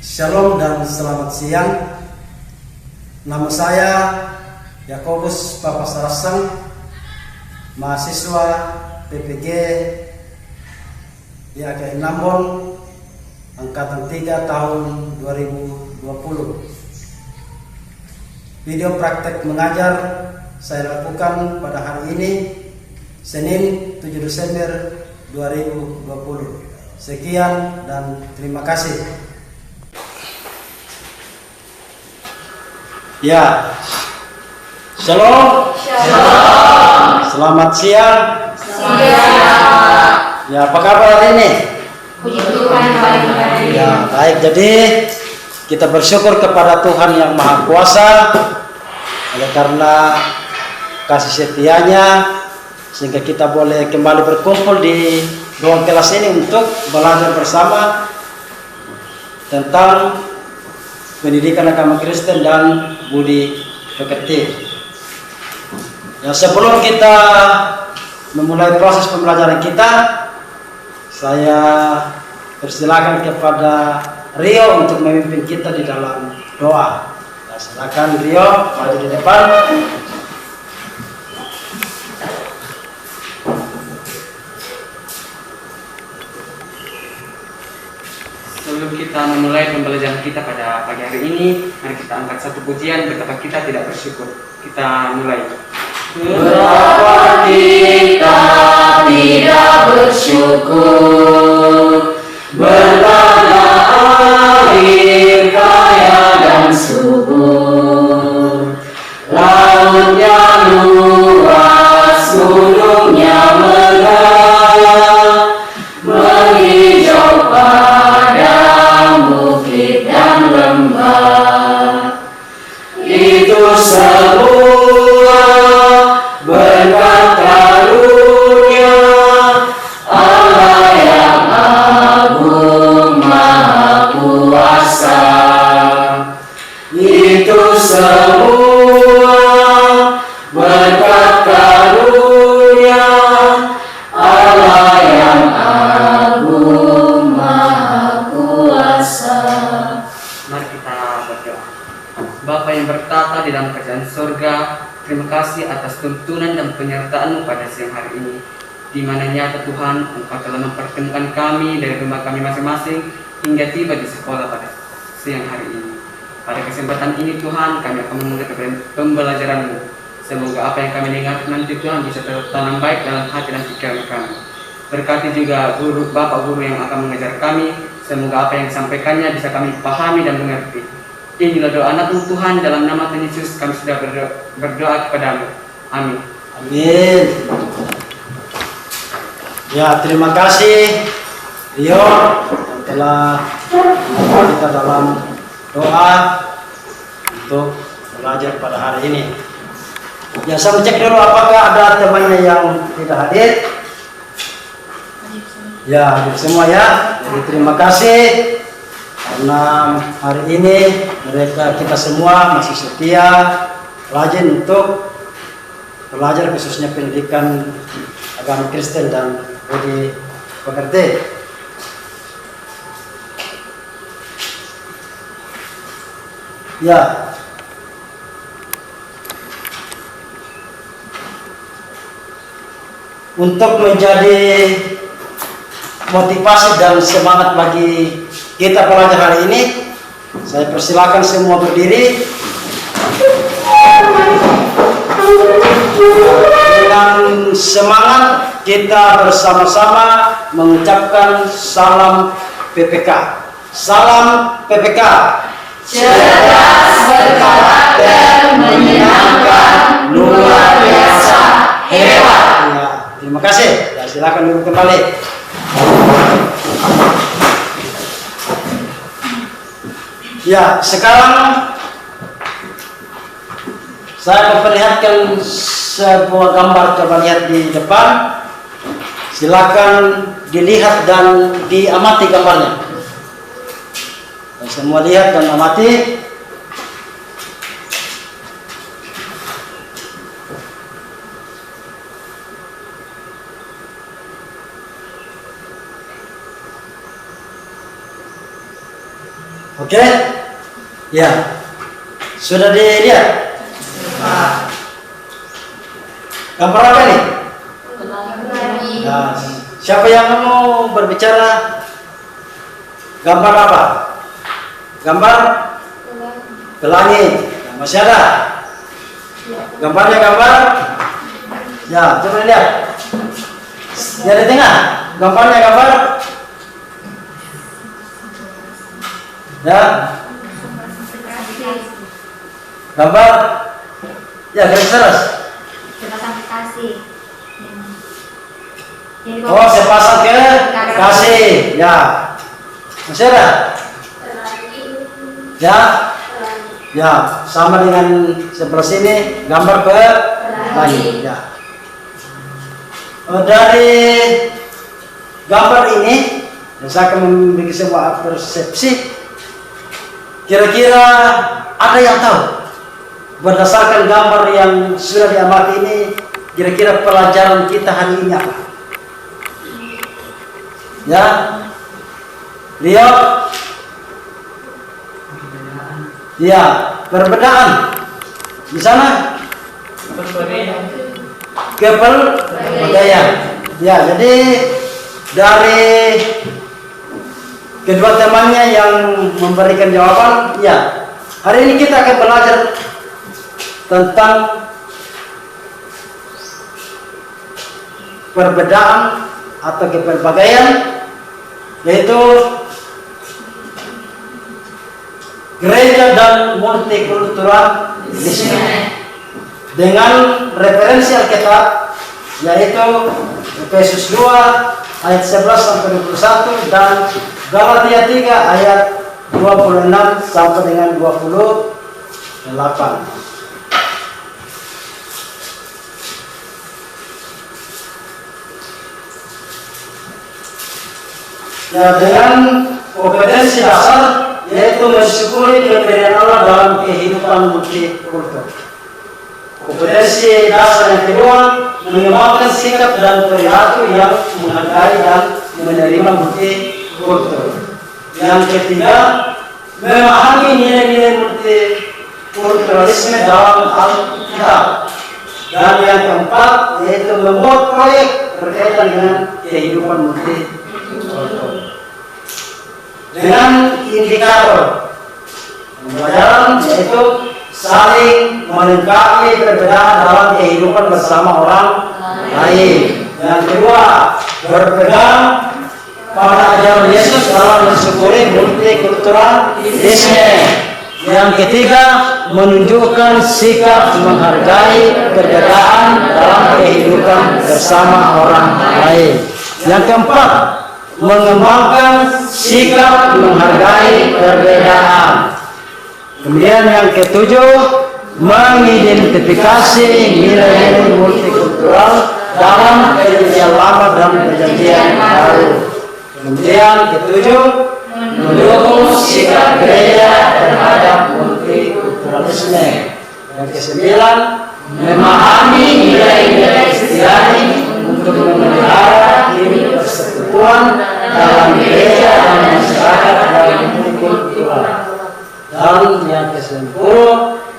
Shalom dan selamat siang. Nama saya Yakobus Papasarasang, mahasiswa PPG YKI Nambon, angkatan 3 tahun 2020. Video praktek mengajar saya lakukan pada hari ini, Senin 7 Desember 2020. Sekian dan terima kasih. Ya, Shalom. Shalom. Selamat siang. Siang. Ya, apa kabar hari ini? Puji Tuhan baik-baik. Ya, baik. Jadi kita bersyukur kepada Tuhan yang Maha Kuasa, oleh karena kasih setianya sehingga kita boleh kembali berkumpul di ruang kelas ini untuk belajar bersama tentang pendidikan agama Kristen dan budi pekerti. Ya, sebelum kita memulai proses pembelajaran kita, saya persilakan kepada Rio untuk memimpin kita di dalam doa. Nah, silakan Rio maju di depan. Sebelum kita memulai pembelajaran kita pada pagi hari ini, mari kita angkat satu pujian betapa kita tidak bersyukur. Kita mulai. Betapa kita tidak bersyukur, bertanda air kaya dan subur, lautnya luas, gunungnya megah, menghijau padang bukit dan lembah. Itu semua berkat karunia Allah yang agung maha kuasa. Itu semua berkat karunia Allah yang agung maha kuasa. Mari kita berdoa. Bapa yang bertata di dalam kerajaan surga, terima kasih atas tuntunan dan penyertaan-Mu pada siang hari ini, di mana nyata Tuhan Engkau telah mempertemukan kami dari rumah kami masing-masing hingga tiba di sekolah pada siang hari ini. Pada kesempatan ini Tuhan, kami akan memulai pembelajaran-Mu. Semoga apa yang kami dengar nanti Tuhan bisa tertanam baik dalam hati dan pikiran kami. Berkati juga Bapak Guru yang akan mengajar kami. Semoga apa yang disampaikannya bisa kami pahami dan mengerti. Inilah doa anak-Mu Tuhan, dalam nama Tuhan Yesus kami sudah berdoa kepadamu. Amin. Amin. Ya, terima kasih Rio yang telah membantu kita dalam doa untuk belajar pada hari ini. Ya, saya cek dulu apakah ada temannya yang tidak hadir. Ya, hadir semua ya. Jadi terima kasih karena hari ini kita semua masih setia, rajin untuk belajar khususnya pendidikan agama Kristen dan budi pekerti. Ya, untuk menjadi motivasi dan semangat bagi kita pelajar hari ini, saya persilakan semua berdiri. Dengan semangat kita bersama-sama mengucapkan salam PPK. Salam PPK. Cerdas, berkarakter, menyenangkan, luar biasa, hebat. Ya, terima kasih. Ya, silakan duduk kembali. Ya, sekarang saya memperlihatkan sebuah gambar, coba lihat di depan. Silakan dilihat dan diamati gambarnya. Semua lihat dan amati. Oke? Ya. Sudah dilihat? Gambar apa nih? Nah, siapa yang mau berbicara? Gambar apa? Gambar pelangi. Nah, masih ada? Gambarnya gambar? Ya, coba lihat. Ya, di tengah. Gambarnya gambar? Ya. Gambar? Ya, garis terus. Sepasang kekasih. Oh, sepasang kekasih. Ya. Masih ada? Ya. Ya, sama dengan sebelah sini gambar pelangi. Ya. Dari gambar ini, saya akan membuat sebuah persepsi. Kira-kira ada yang tahu berdasarkan gambar yang sudah diamati ini, kira-kira pelajaran kita hari ini apa? Ya, lihat. Ya, perbedaan di sana. Kepelbagaian. Ya, jadi dari kedua temannya yang memberikan jawaban, ya. Hari ini kita akan belajar tentang perbedaan atau kepelbagaian, yaitu gereja dan multikulturalisme dengan referensi Alkitab, yaitu Efesus 2 ayat 11 sampai 21 dan Galatia 3 ayat 26 sampai dengan 28. Ya, dengan kompetensi dasar, yaitu mensyukuri pemberian Allah dalam kehidupan multikultur. Kompetensi dasar yang kedua, mengembangkan sikap dan perilaku yang menghargai dan menerima multikultur. Yang ketiga, memahami nilai-nilai multikulturalisme dalam Alkitab. Dan yang keempat, yaitu membuat proyek berkaitan dengan kehidupan multikultur dengan indikator pembelajaran, yaitu saling melengkapi perbedaan dalam kehidupan bersama orang lain. Yang kedua, berpegang pada ajaran Yesus dalam mensyukuri multikulturalisme. Yang ketiga, menunjukkan sikap menghargai perbedaan dalam kehidupan bersama orang lain. Yang keempat, mengembangkan sikap menghargai perbedaan. Kemudian yang ketujuh, mengidentifikasi nilai-nilai multikultural dalam perjanjian lama dan perjanjian baru. Kemudian ketujuh, mendukung sikap gereja terhadap multikulturalisme. Yang kesembilan, memahami nilai-nilai Kristiani untuk memelihara hidup persekutuan dalam gereja dan masyarakat yang multikultural. Dan yang ke-10,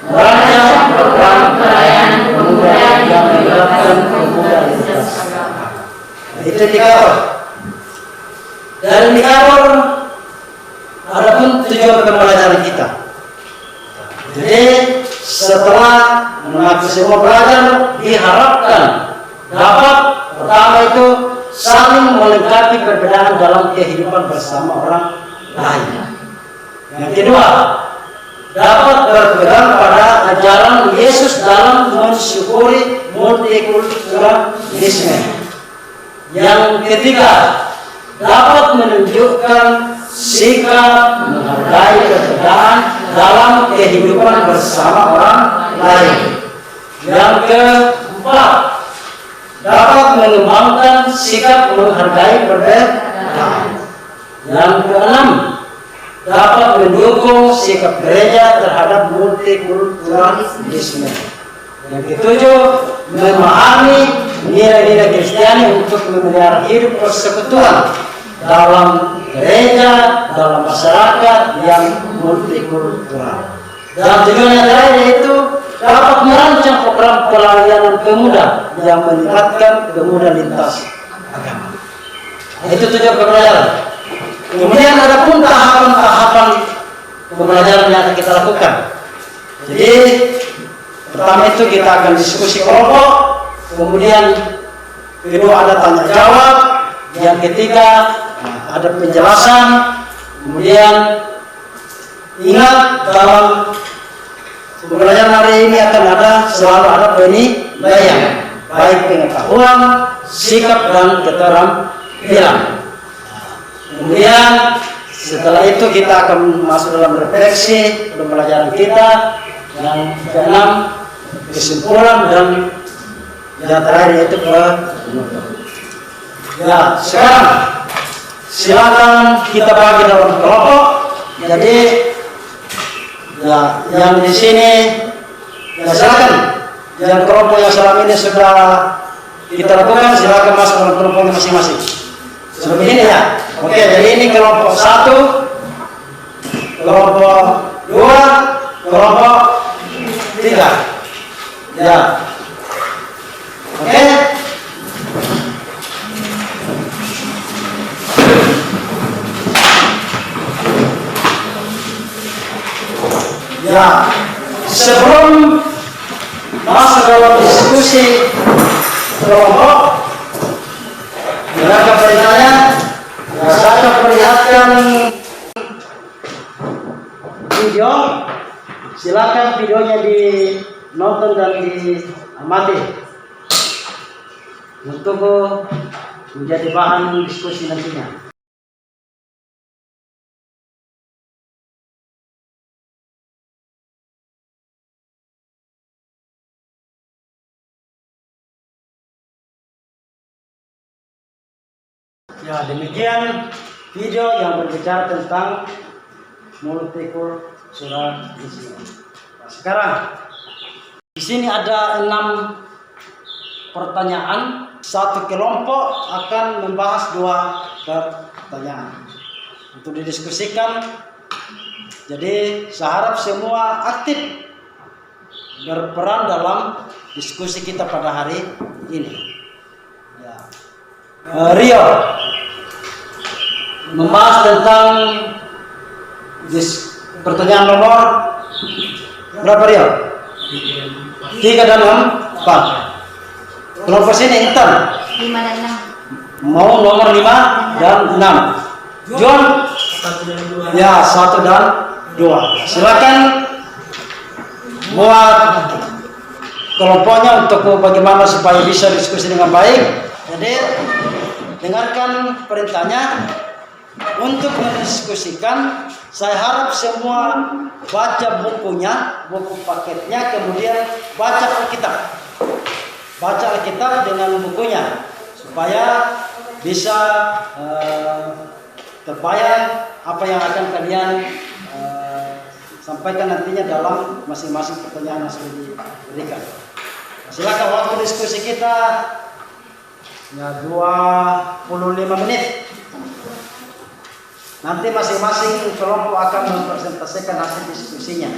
merancang program pelayanan pemuda yang melibatkan pemuda lintas agama. Itu indikator. Dari indikator, adapun tujuan pembelajaran kita. Jadi setelah mengaku semua pelajar, diharapkan dapat pertama itu saling melengkapi perbedaan dalam kehidupan bersama orang lain. Yang kedua, dapat berpegang pada ajaran Yesus dalam mensyukuri multikulturalisme. Yang ketiga, dapat menunjukkan sikap menghargai perbedaan dalam kehidupan bersama orang lain. Yang keempat, dapat mengembangkan sikap menghargai perbedaan. Yang keenam, dapat mendukung sikap gereja terhadap multikulturalisme. Yang ketujuh, memahami nilai-nilai Kristiani untuk memelihara hidup persekutuan dalam gereja, dalam masyarakat yang multikultural. Dan tujuan yang lain yaitu dapat merancang program pelayanan pemuda yang melibatkan pemuda lintas agama. Itu tujuan pembelajaran. Kemudian ada pun tahapan-tahapan pembelajaran yang akan kita lakukan. Jadi pertama itu kita akan diskusi kelompok, kemudian kedua ada tanya jawab, yang ketiga ada penjelasan, kemudian ingat dalam pembelajaran hari ini akan selalu ada penilaian, baik pengetahuan, sikap dan keterampilan. Kemudian setelah itu kita akan masuk dalam refleksi pembelajaran kita. Yang keenam kesimpulan dan yang terakhir yaitu penutup. Ya, sekarang silakan kita bagi dalam kelompok. Jadi ya, yang di sini ya silakan. Yang kelompok yang selama ini sudah kita lakukan silakan masuk dalam kelompoknya masing-masing. Sudah begini ya. Oke, jadi ini kelompok 1, kelompok 2, kelompok 3. Ya. Oke. Ya. Sebelum masuk dalam diskusi kelompok, silakan bertanya. Saya akan perlihatkan video. Silakan videonya dinonton dan diamati untuk menjadi bahan diskusi nantinya. Ya, demikian video yang berbicara tentang multikulturalisme. Sekarang di sini ada 6 pertanyaan. Satu kelompok akan membahas 2 pertanyaan untuk didiskusikan. Jadi saya harap semua aktif berperan dalam diskusi kita pada hari ini. Ya. Rio membahas tentang pertanyaan nomor berapa Rio? 3 dan 4. Kelompok sini Intan 5 dan 6. mau nomor 5 dan 6. John ya 1 dan 2. Silakan buat kelompoknya untuk bagaimana supaya bisa diskusi dengan baik. Jadi dengarkan perintahnya. Untuk mendiskusikan, saya harap semua baca bukunya, buku paketnya, kemudian baca Alkitab. Baca Alkitab dengan bukunya supaya bisa terbayang apa yang akan kalian sampaikan nantinya dalam masing-masing pertanyaan yang sudah diberikan. Silakan waktu diskusi kita ya 25 menit. Nanti masing-masing kelompok akan mempresentasikan hasil diskusinya.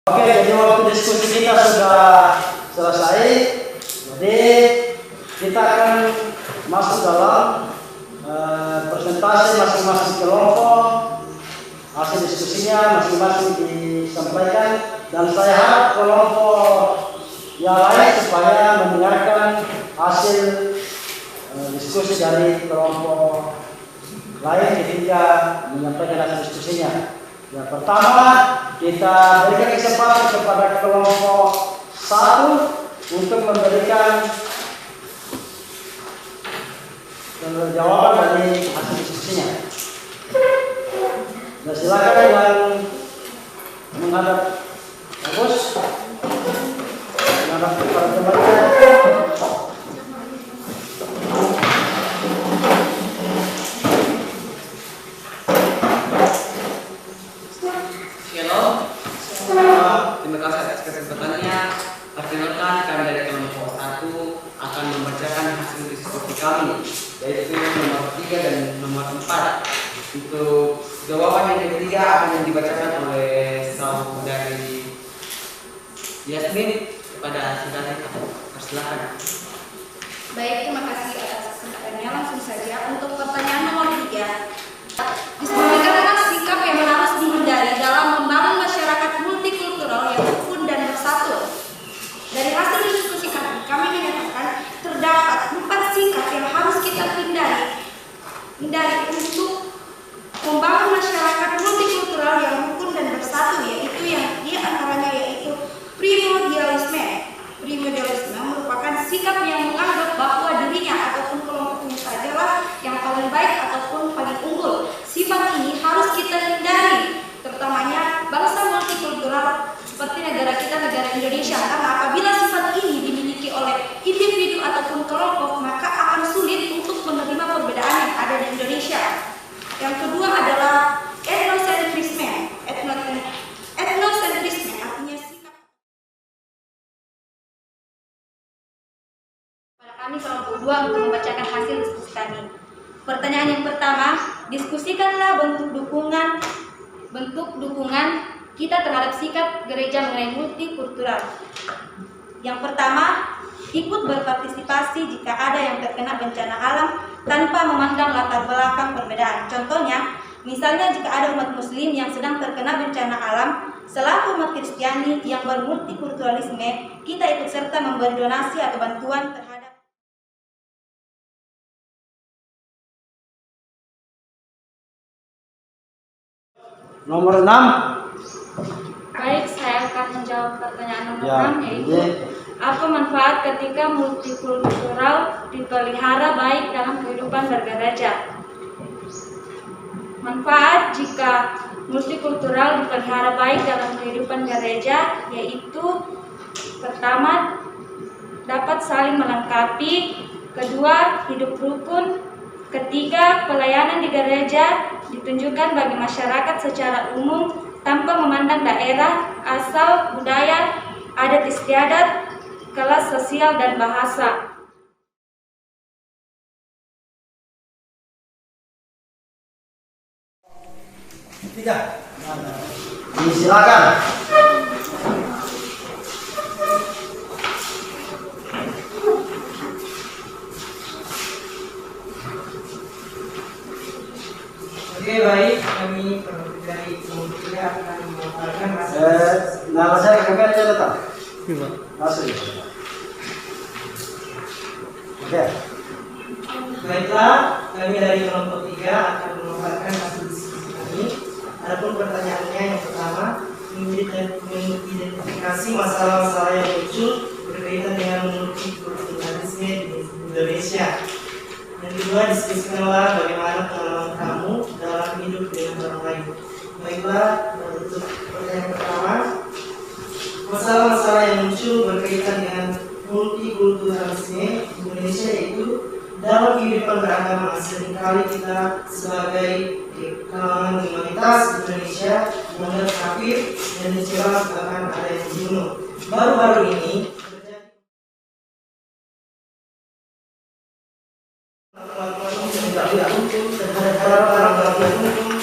Oke, jadi waktu diskusi kita sudah selesai. Jadi kita akan masuk dalam presentasi masing-masing kelompok, hasil diskusinya masing-masing disampaikan, dan saya harap kelompok yang lain supaya mendengarkan hasil diskusi dari kelompok lain ketika menyampaikan hasil diskusinya. Yang pertama, kita berikan kesempatan kepada kelompok 1 untuk memberikan jawaban dari hasil diskusinya. Dan silakan yang menghadap bagus, menghadap kepada temannya. Terima kasih atas kesempatannya. Perkenalkan, kami dari kelompok 1 akan membacakan hasil diskusi kami, yaitu nomor 3 dan nomor 4. Untuk jawaban yang ketiga akan dibacakan oleh saudari Yasmin kepada saudari. Silakan. Baik, terima kasih atas kesempatannya. Langsung saja untuk pertanyaan nomor 3. Disebutkan sikap yang harus dihindari dalam membangun masyarakat multikultural yang rukun dan bersatu. Dari hasil diskusi kami menyatakan terdapat 4 sikap yang harus kita hindari untuk membangun masyarakat multikultural yang rukun dan bersatu, yaitu yang di antaranya yaitu primordialisme. Primordialisme merupakan sikap yang menganggap bahwa dirinya ataupun kelompoknya sajalah yang paling baik ataupun paling unggul. Sifat ini harus kita hindari, terutamanya bangsa multikultural seperti negara kita, negara Indonesia, karena apabila sifat ini dimiliki oleh individu ataupun kelompok, maka akan sulit untuk menerima perbedaan yang ada di Indonesia. Yang kedua adalah etnosentrisme. Etnosentrisme artinya sikap. Pada kami kelompok 2 untuk membacakan hasil diskusi kami. Pertanyaan yang pertama, diskusikanlah bentuk dukungan kita terhadap sikap gereja mengenai multikultural. Yang pertama, ikut berpartisipasi jika ada yang terkena bencana alam tanpa memandang latar belakang perbedaan. Contohnya, misalnya jika ada umat muslim yang sedang terkena bencana alam, selaku umat Kristiani yang bermultikulturalisme, kita ikut serta memberi donasi atau bantuan terhadap. Nomor 6. Baik, saya akan menjawab pertanyaan nomor 6, yaitu apa manfaat ketika multikultural dipelihara baik dalam kehidupan bergereja? Manfaat jika multikultural dipelihara baik dalam kehidupan gereja yaitu pertama, dapat saling melengkapi, kedua, hidup rukun, ketiga, pelayanan di gereja ditunjukkan bagi masyarakat secara umum tanpa memandang daerah, asal, budaya, adat istiadat, kelas sosial, dan bahasa. Tiga. Silakan. Oke, baik, kami dari kelompok 3 akan memaparkan hasil. Nama saya kami aja datang. Masuk. Oke. Baiklah, kami dari kelompok 3 akan memaparkan hasil diskusi kami. Adapun pertanyaannya yang pertama, mengidentifikasi masalah-masalah yang muncul berkaitan dengan multikulturalisme di Indonesia. Yang kedua, diskusikanlah bagaimana pengalaman kamu dalam hidup dengan orang lain. Baiklah, untuk pertanyaan pertama, masalah-masalah yang muncul berkaitan dengan multikulturalisme di Indonesia yaitu dalam kehidupan beragama. Seringkali kita sebagai kalangan minoritas Indonesia menganggap kafir dan dicela bahkan ada yang dibunuh. Baru-baru ini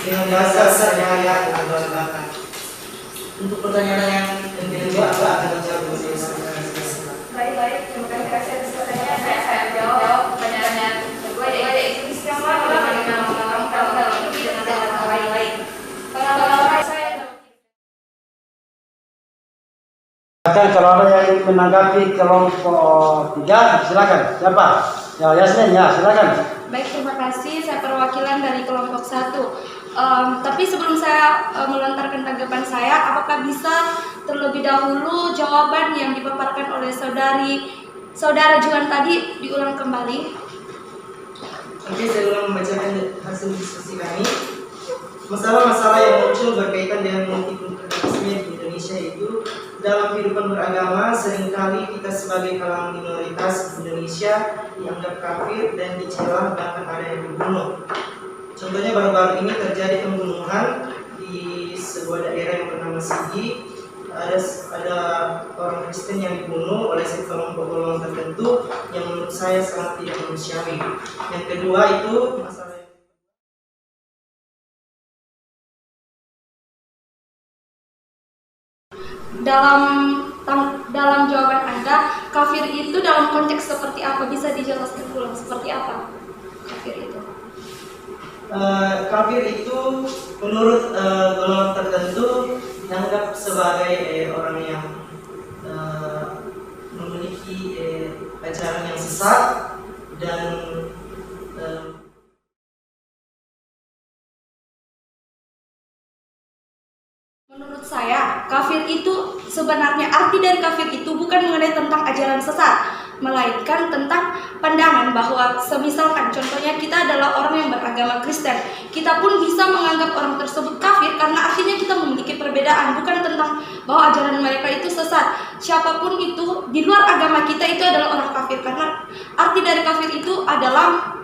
dengan bahasa sehari-hari atau belakang. Untuk pertanyaan yang Anda akan menjawab pertanyaan. Baik, terima kasih atas pertanyaan. Saya jawab pertanyaan kedua yaitu istimewa bagaimana kamu dalam hidup dengan orang lain. Pengalaman saya Kalau ada yang ingin menanggapi kelompok 3, silakan. Siapa? Ya, Yasmin, ya, silakan. Baik, terima kasih. Saya perwakilan dari kelompok 1. Tapi sebelum saya melontarkan tanggapan saya, apakah bisa terlebih dahulu jawaban yang dipaparkan oleh saudara Juan tadi diulang kembali? Oke, saya ulang membacakan hasil diskusi kami. Masalah-masalah yang muncul berkaitan dengan multikulturalisme di Indonesia itu dalam kehidupan beragama seringkali kita sebagai kalangan minoritas Indonesia dianggap kafir dan dicela, bahkan ada yang dibunuh. Contohnya baru-baru ini terjadi pembunuhan di sebuah daerah yang bernama Sigi. Ada orang Kristen yang dibunuh oleh sekelompok golongan tertentu yang menurut saya sangat tidak manusiawi. Yang kedua itu masalah dalam jawaban Anda, kafir itu dalam konteks seperti apa? Bisa dijelaskan ulang seperti apa kafir itu? Kafir itu menurut golongan tertentu dianggap sebagai orang yang memiliki ajaran yang sesat dan menurut saya, kafir itu sebenarnya arti dari kafir itu bukan mengenai tentang ajaran sesat, melainkan tentang pandangan bahwa semisalkan contohnya kita adalah orang yang beragama Kristen, kita pun bisa menganggap orang tersebut kafir karena artinya kita memiliki perbedaan, bukan tentang bahwa ajaran mereka itu sesat. Siapapun itu di luar agama kita itu adalah orang kafir, karena arti dari kafir itu adalah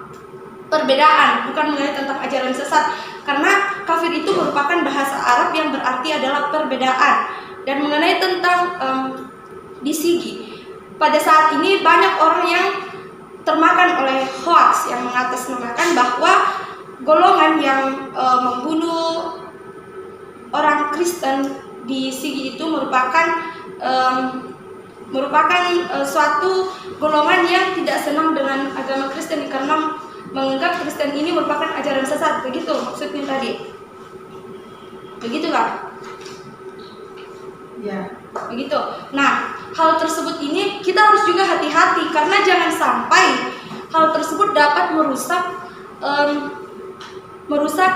perbedaan, bukan mengenai tentang ajaran sesat. Karena kafir itu merupakan bahasa Arab yang berarti adalah perbedaan. Dan mengenai tentang di Sigi, pada saat ini banyak orang yang termakan oleh hoax yang mengatasnamakan bahwa golongan yang membunuh orang Kristen di Sigi itu merupakan suatu golongan yang tidak senang dengan agama Kristen karena menganggap Kristen ini merupakan ajaran sesat. Begitu maksudnya tadi? Begitu kan? ya. Begitu. Nah, hal tersebut ini kita harus juga hati-hati karena jangan sampai hal tersebut dapat merusak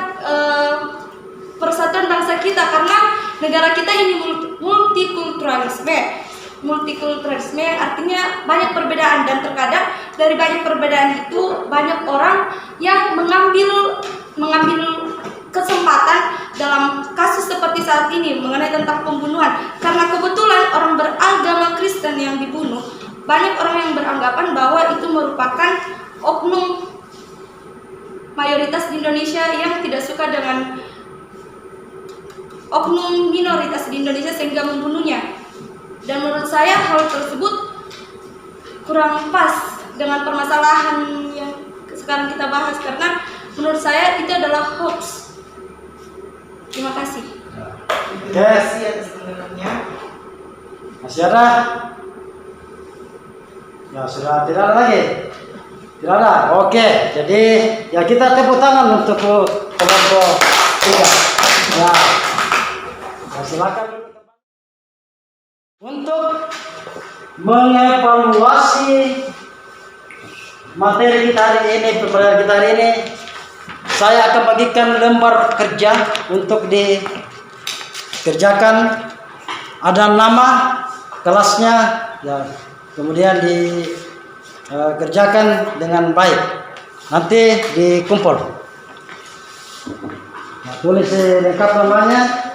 persatuan bangsa kita, karena negara kita ini multikulturalisme artinya banyak perbedaan, dan terkadang dari banyak perbedaan itu banyak orang yang mengambil kesempatan dalam kasus seperti saat ini mengenai tentang pembunuhan. Karena kebetulan orang beragama Kristen yang dibunuh, banyak orang yang beranggapan bahwa itu merupakan oknum mayoritas di Indonesia yang tidak suka dengan oknum minoritas di Indonesia sehingga membunuhnya. Dan menurut saya hal tersebut kurang pas dengan permasalahan yang sekarang kita bahas, karena menurut saya itu adalah hoax. Terima kasih. Terima kasih atas pendengarnya. Masih ada? Ya, sudah tidak ada lagi. Tidak ada. Oke, jadi ya kita tepuk tangan untuk kelompok 3. Ya, silakan. Untuk mengevaluasi materi kita hari ini, pembelajaran kita hari ini, saya akan bagikan lembar kerja untuk dikerjakan. Ada nama kelasnya, ya, kemudian dikerjakan dengan baik. Nanti dikumpul. Nah, tulis lengkap namanya.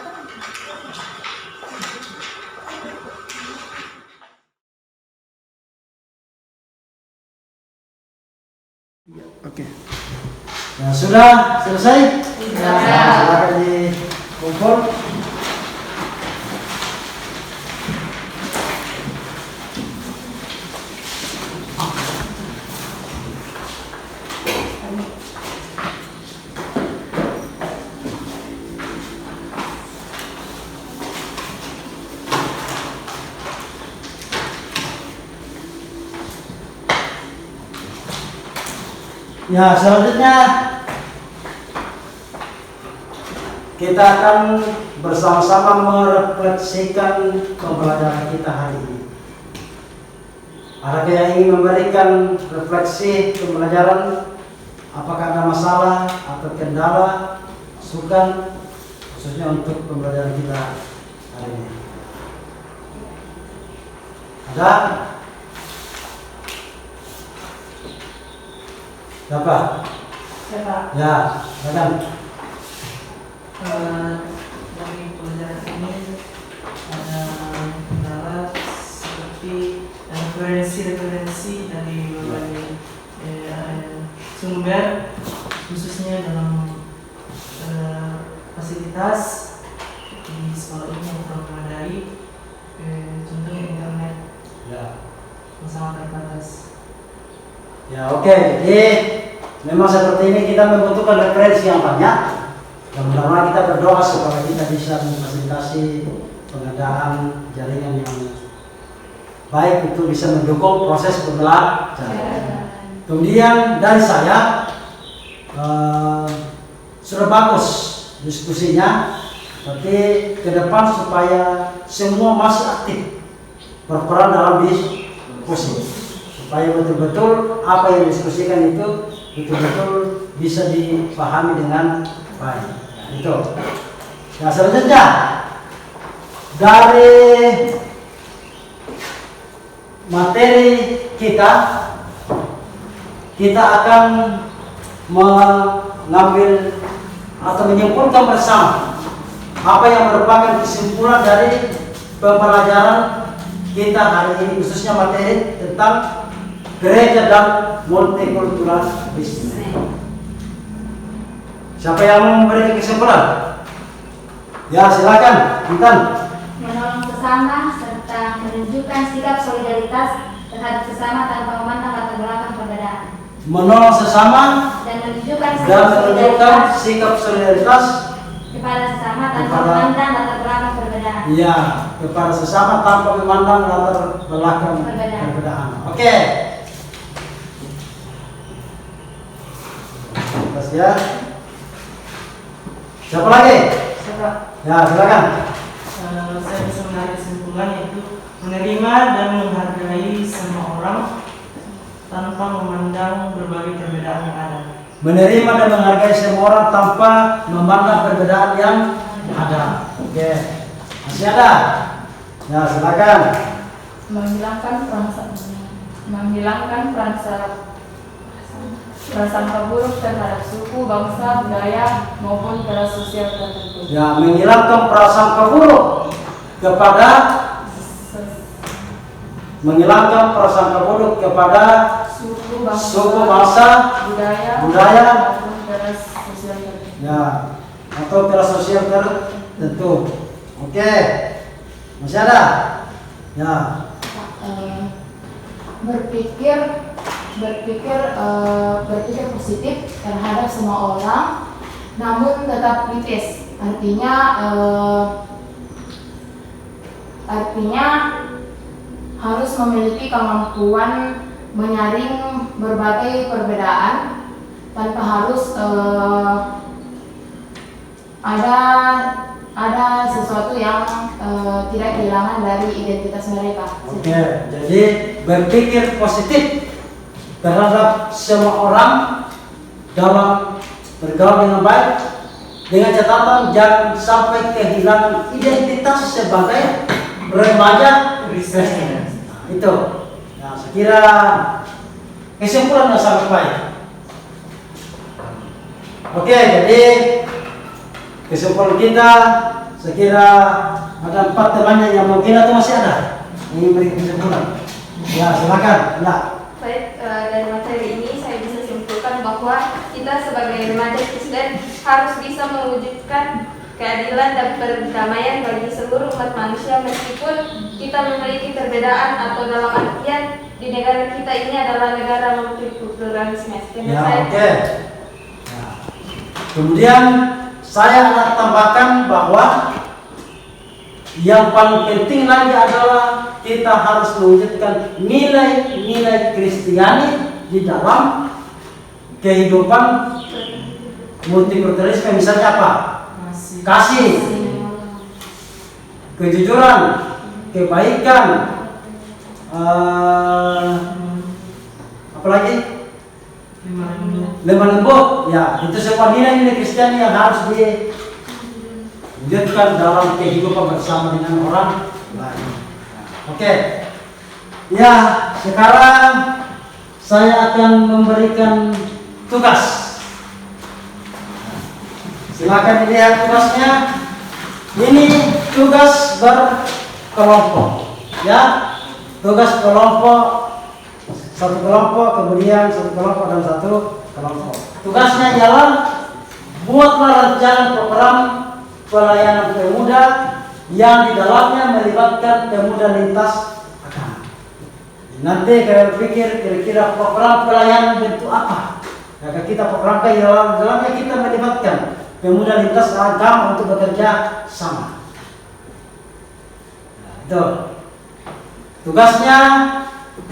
Oke. Nah, sudah selesai? Silakan dikumpul. Ya, selanjutnya kita akan bersama-sama merefleksikan pembelajaran kita hari ini. Adakah yang ingin memberikan refleksi pembelajaran? Apakah ada masalah atau kendala, masukan khususnya untuk pembelajaran kita hari ini? Ada? Siapa? Siapa? Ya, silakan. Dari pelajaran ini ada kendala seperti referensi dari berbagai sumber, khususnya dalam fasilitas di sekolah ini yang kurang memadai, contohnya internet Ya. yang sangat terbatas. Ya, oke. Jadi memang seperti ini kita membutuhkan referensi yang banyak. Dan mudah-mudahan kita berdoa supaya kita bisa memfasilitasi pengadaan jaringan yang baik untuk bisa mendukung proses pembelajaran. Kemudian dari saya sudah bagus diskusinya, tapi ke depan supaya semua masih aktif berperan dalam diskusi, supaya betul-betul apa yang diskusikan itu betul-betul bisa dipahami dengan baik. Itu. Nah, selanjutnya dari materi kita akan mengambil atau menyimpulkan bersama apa yang merupakan kesimpulan dari pembelajaran kita hari ini, khususnya materi tentang gereja dan multikulturalisme. Siapa yang mau memberikan kesimpulan? Ya, silakan, Intan. Menolong sesama serta menunjukkan sikap solidaritas terhadap sesama tanpa memandang latar belakang perbedaan. Menolong sesama Dan menunjukkan sikap solidaritas kepada sesama tanpa Kepada- memandang latar belakang perbedaan. ya kepada sesama tanpa memandang latar belakang Perbedaan. perbedaan. Oke. Terus ya. Siapa lagi? Siapa? Ya, silakan. Saya bisa menarik kesimpulan yaitu menerima dan menghargai semua orang tanpa memandang berbagai perbedaan yang ada. Menerima dan menghargai semua orang tanpa memandang perbedaan yang ada. Oke. Masih ada? Ya, silakan. menghilangkan prasangka buruk terhadap suku, bangsa, budaya maupun kelas sosial tertentu. Ya, menghilangkan prasangka buruk kepada Suku, suku, bangsa, budaya, maupun kelas sosial tertentu. ya, atau kelas sosial tertentu. Oke. Masih ada? Ya. Berpikir positif terhadap semua orang, namun tetap kritis. Artinya harus memiliki kemampuan menyaring berbagai perbedaan tanpa harus ada sesuatu yang tidak kehilangan dari identitas mereka. Oke, jadi berpikir positif terhadap semua orang dalam bergaul dengan baik, dengan catatan jangan sampai kehilangan identitas sebagai remaja Kristen. Itu. Nah, saya kira kesimpulan yang sangat baik. Oke, jadi kesimpulan kita, saya kira ada 4 temannya yang mungkin atau masih ada yang ingin beri kesimpulan. Ya, silakan. Nah, Baik, dari materi ini saya bisa simpulkan bahwa kita sebagai remaja Kristen harus bisa mewujudkan keadilan dan perdamaian bagi seluruh umat manusia meskipun kita memiliki perbedaan atau dalam artian di negara kita ini adalah negara multikulturalisme. ya, oke. Nah, kemudian saya akan tambahkan bahwa yang paling penting lagi adalah kita harus mewujudkan nilai-nilai Kristiani di dalam kehidupan multikulturalisme, misalnya apa? Kasih, kejujuran, kebaikan, apalagi lemah lembut. Ya, itu semua nilai-nilai Kristen yang harus diwujudkan dalam kehidupan bersama dengan orang lain. Oke. Ya, sekarang saya akan memberikan tugas. Silakan dilihat tugasnya. Ini tugas berkelompok, ya. Tugas kelompok, satu kelompok, kemudian satu kelompok dan satu kelompok. Tugasnya ialah buatlah rencana program pelayanan pemuda yang di dalamnya melibatkan pemuda lintas agama. Nanti kalian pikir kira-kira program pelayanan bentuk apa? Maka kita programkan di dalamnya kita melibatkan pemuda lintas agama untuk bekerja sama. Nah, itu tugasnya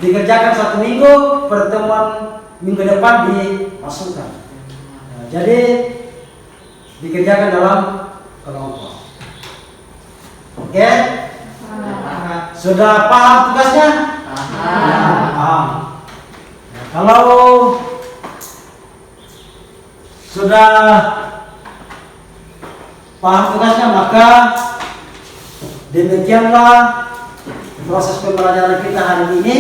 dikerjakan 1 minggu, pertemuan minggu depan dimasukkan. Nah, jadi dikerjakan dalam kelompok. Oke? Sudah paham tugasnya? Paham. Nah, kalau sudah paham tugasnya, maka demikianlah proses pembelajaran kita hari ini.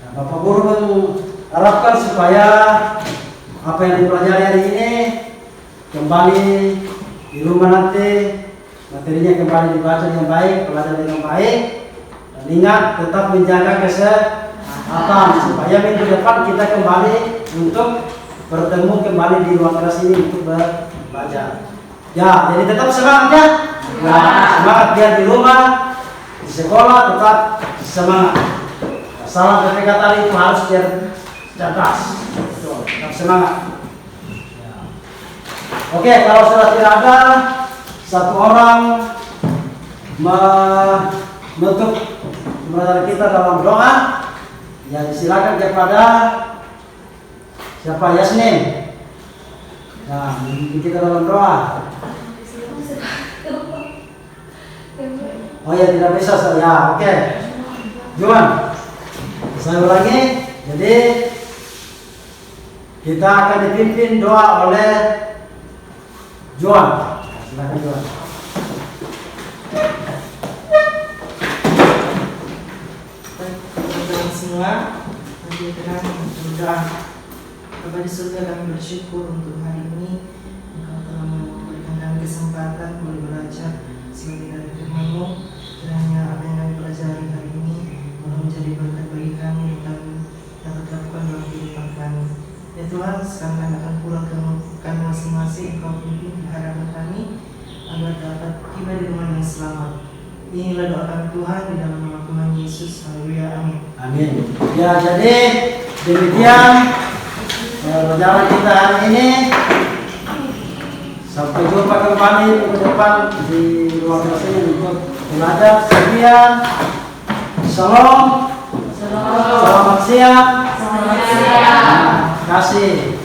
Nah, Bapak Guru mengharapkan supaya apa yang dipelajari hari ini kembali di rumah nanti materinya kembali dibaca dengan baik, pelajari dengan baik, dan ingat tetap menjaga kesehatan supaya minggu depan kita kembali untuk bertemu kembali di ruang kelas ini untuk belajar. Ya, jadi tetap semangat ya. Semangat biar di rumah, di sekolah tetap semangat. Salam PPK itu harus cerdas. Tetap semangat. Ya. Oke, kalau sudah tidak ada satu orang menutup pembelajaran kita dalam doa, ya silakan kepada siapa? Yasmin. Nah, kita dalam doa. Oh ya, tidak bisa saya. Oke. Juan. Saya ulangi. Jadi kita akan dipimpin doa oleh Juan. Silakan Juan. Teman-teman semua, mari kita berdoa. Bapa di surga, kami bersyukur untuk hari ini Engkau telah memberikan kami kesempatan boleh belajar sebagai dari firman-Mu. Kiranya apa yang kami pelajari hari ini boleh menjadi berkat bagi kami dan dapat dilakukan dalam kehidupan kami. Ya Tuhan, sekarang kami akan pulang ke kami masing-masing. Engkau pimpin di hadapan kami agar dapat tiba di rumah yang selamat. Inilah doa kami Tuhan di dalam nama Tuhan Yesus. Haleluya, amin. Amin. Ya, jadi demikian perjalanan kita hari ini. Sampai jumpa kembali minggu depan di ruang kelas ini untuk belajar. Sekian. Shalom. Selamat siang. Selamat siang. Terima kasih.